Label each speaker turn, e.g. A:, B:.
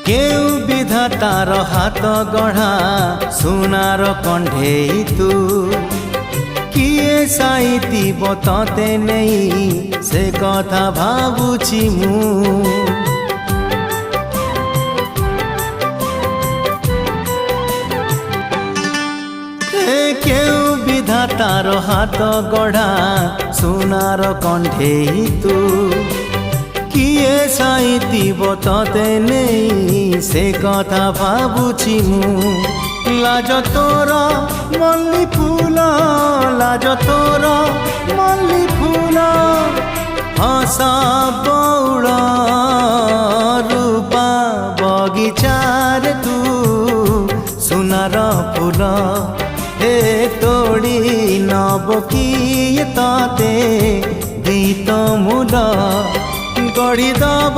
A: केउ विधातार हाथ गढ़ा सुनार कंढेई तू किए साइतिब तते नहीं से कथा भाबुछि मु केउ विधातार हाथ गढ़ा सुनार कंढेई तू किए साइतिब तते नहीं से कथा भाबुछि मु लाज तोर मल्ली फूल लाज तोर मल्ली फूल हसा बौड़ रूपा बगीचार तू सुनार फूल हे तोड़ी नब किए तते गीत मूल गढ़ी दब